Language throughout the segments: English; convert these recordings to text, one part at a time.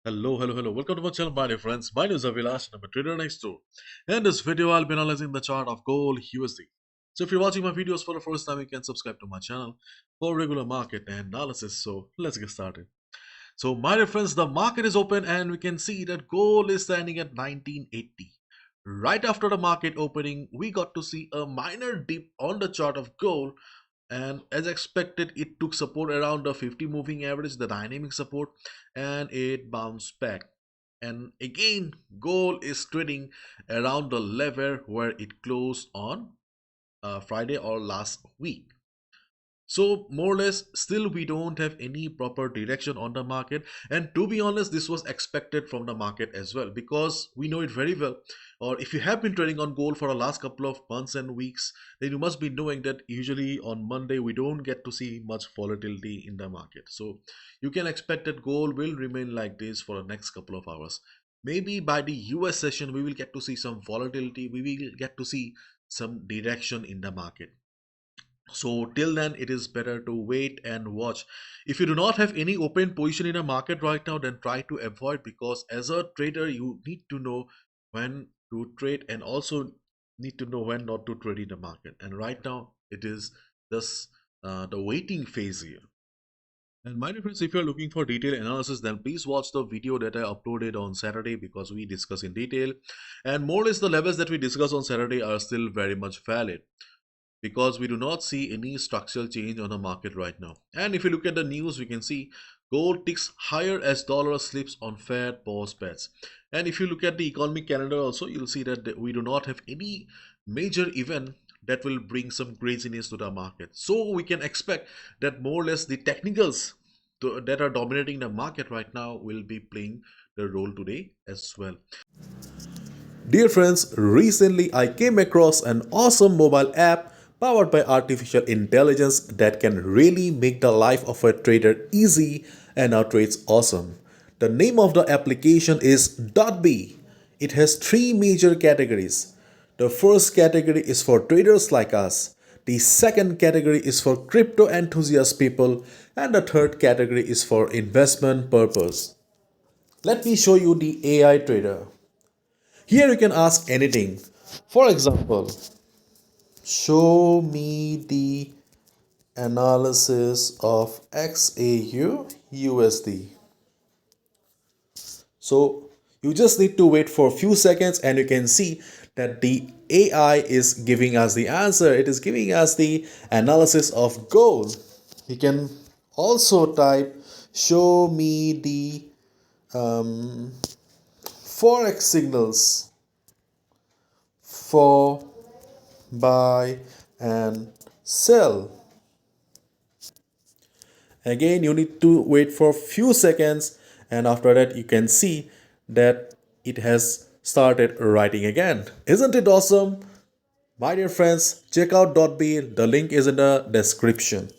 Hello. Welcome to my channel, my dear friends. My name is Avilash and I'm a trader next door. In this video, I'll be analyzing the chart of gold USD. So if you're watching my videos for the first time, you can subscribe to my channel for regular market analysis. So let's get started. So my dear friends, the market is open and we can see that gold is standing at 1980. Right after the market opening, we got to see a minor dip on the chart of gold, and as expected it took support around the 50 moving average, the dynamic support, and it bounced back. And again, gold is trading around the level where it closed on Friday or last week. So more or less, still we don't have any proper direction on the market. And to be honest, this was expected from the market as well, because we know it very well. Or if you have been trading on gold for the last couple of months and weeks, then you must be knowing that usually on Monday we don't get to see much volatility in the market. So you can expect that gold will remain like this for the next couple of hours. Maybe by the US session we will get to see some volatility, we will get to see some direction in the market. So till then, it is better to wait and watch. If you do not have any open position in a market right now, then try to avoid, because as a trader you need to know when to trade and also need to know when not to trade in the market. And right now it is just the waiting phase here. And my dear friends, if you're looking for detailed analysis, then please watch the video that I uploaded on Saturday, because we discuss in detail. And more or less the levels that we discussed on Saturday are still very much valid, because we do not see any structural change on the market right now. And if you look at the news, we can see gold ticks higher as dollar slips on Fed pause bets. And if you look at the economic calendar also, you'll see that we do not have any major event that will bring some craziness to the market. So we can expect that more or less the technicals that are dominating the market right now will be playing the role today as well. Dear friends, recently I came across an awesome mobile app powered by artificial intelligence that can really make the life of a trader easy and our trades awesome. The name of the application is .b. It has three major categories. The first category is for traders like us. The second category is for crypto enthusiast people, and the third category is for investment purpose. Let me show you the AI trader. Here you can ask anything. For example, show me the analysis of XAUUSD. So you just need to wait for a few seconds and you can see that the AI is giving us the answer. It is giving us the analysis of gold. You can also type show me the Forex signals for buy and sell. Again, you need to wait for a few seconds, and after that you can see that it has started writing again. Isn't it awesome? My dear friends, check out .b. The link is in the description.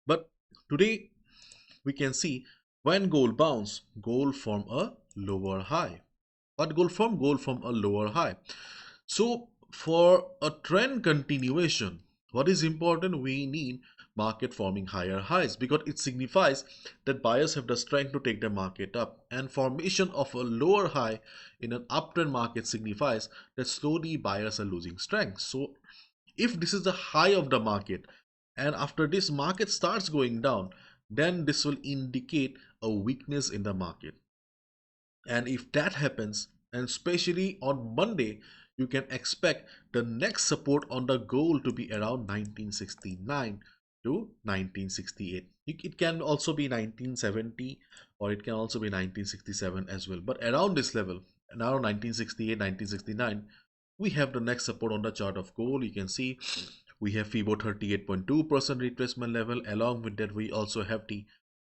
But today we can see when gold bounce, gold from a lower high. What gold from? Gold from a lower high. So for a trend continuation, what is important? We need market forming higher highs, because it signifies that buyers have the strength to take the market up, and formation of a lower high in an uptrend market signifies that slowly buyers are losing strength. So if this is the high of the market and after this market starts going down, then this will indicate a weakness in the market. And if that happens, and especially on Monday, you can expect the next support on the gold to be around 1969 to 1968. It can also be 1970, or it can also be 1967 as well. But around this level, around 1968, 1969, we have the next support on the chart of gold. You can see we have FIBO 38.2% retracement level. Along with that, we also have the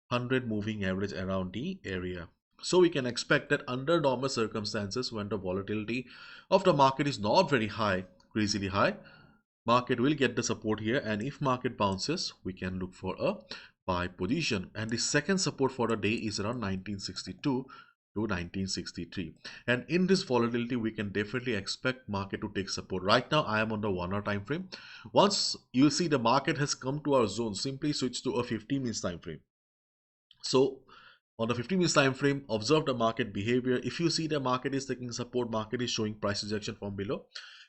100 moving average around the area. So we can expect that under normal circumstances, when the volatility of the market is not very high, crazily high, market will get the support here, and if market bounces, we can look for a buy position. And the second support for the day is around 1962 to 1963, and in this volatility we can definitely expect market to take support. Right now I am on the 1 hour time frame. Once you see the market has come to our zone, simply switch to a 15 minutes time frame. So on the 50 minutes time frame, observe the market behavior. If you see the market is taking support, market is showing price rejection from below,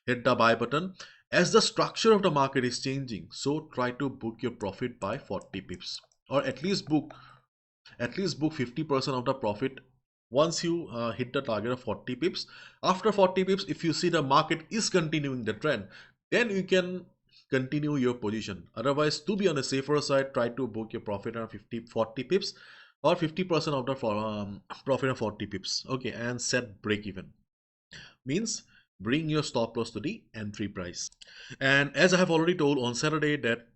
hit the buy button. As the structure of the market is changing, so try to book your profit by 40 pips, or at least book 50% of the profit once you hit the target of 40 pips. After 40 pips, if you see the market is continuing the trend, then you can continue your position. Otherwise, to be on the safer side, try to book your profit on 40 pips, or 50% of the profit of 40 pips. Okay, and set break even means bring your stop loss to the entry price. And as I have already told on Saturday, that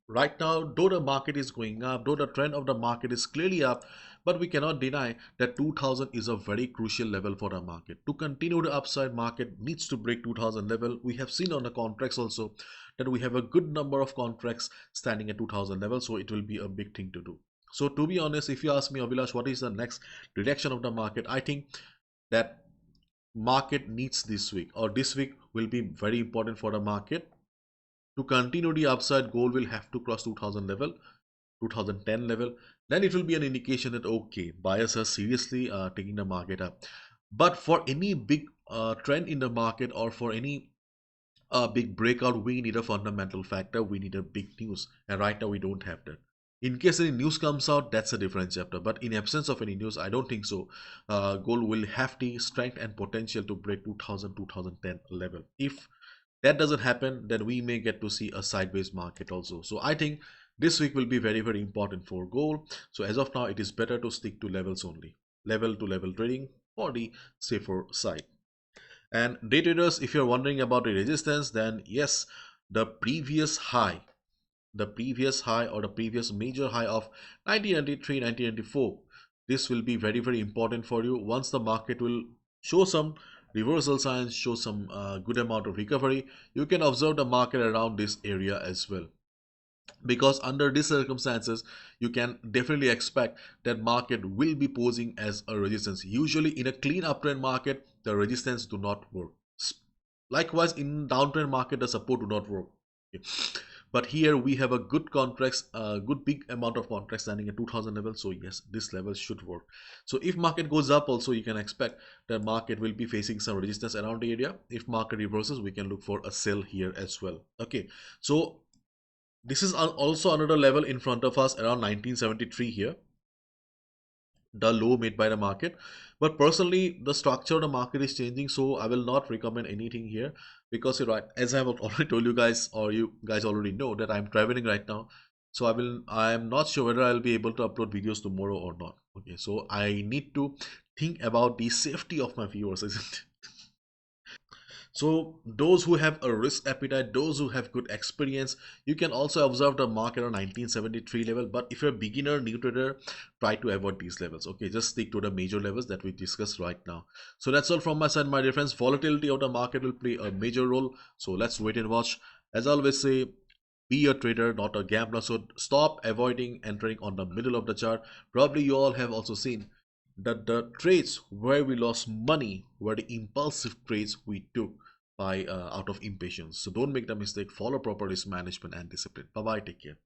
right now, though the market is going up, though the trend of the market is clearly up, but we cannot deny that 2000 is a very crucial level for the market. To continue the upside, market needs to break 2000 level. We have seen on the contracts also that we have a good number of contracts standing at 2000 level, so it will be a big thing to do. So to be honest, if you ask me, Avilash, what is the next direction of the market, I think that market needs this week, or this week will be very important for the market. To continue the upside, gold will have to cross 2000 level, 2010 level. Then it will be an indication that okay, buyers are seriously taking the market up. But for any big trend in the market, or for any big breakout, we need a fundamental factor, we need a big news, and right now we don't have that. In case any news comes out, that's a different chapter, but in absence of any news, I don't think so. Gold will have the strength and potential to break 2000, 2010 level. If that doesn't happen, then we may get to see a sideways market also. So I think this week will be very, very important for gold. So as of now, it is better to stick to levels only, level to level trading for the safer side. And day traders, if you're wondering about the resistance, then yes, the previous high, or the previous major high of 1993, 1994, this will be very, very important for you. Once the market will show some reversal signs, show some good amount of recovery, you can observe the market around this area as well, because under these circumstances you can definitely expect that market will be posing as a resistance. Usually in a clean uptrend market, the resistance do not work. Likewise, in downtrend market, the support do not work. Okay. But here we have a good contracts, good big amount of contracts standing at 2000 level. So yes, this level should work. So if market goes up also, you can expect that market will be facing some resistance around the area. If market reverses, we can look for a sell here as well. Okay, so this is also another level in front of us around 1973 here, the low made by the market. But personally, the structure of the market is changing, so I will not recommend anything here, because you're right, as I have already told you guys, or you guys already know, that I'm traveling right now. So I'm not sure whether I'll be able to upload videos tomorrow or not. Okay, so I need to think about the safety of my viewers, isn't it? So those who have a risk appetite, those who have good experience, you can also observe the market on 1973 level. But if you're a beginner, new trader, try to avoid these levels. Okay, just stick to the major levels that we discussed right now. So that's all from my side, my dear friends. Volatility of the market will play a major role. So let's wait and watch. As I always say, be a trader, not a gambler. So stop avoiding entering on the middle of the chart. Probably you all have also seen that the trades where we lost money were the impulsive trades we took by out of impatience. So don't make the mistake. Follow proper risk management and discipline. Bye bye. Take care.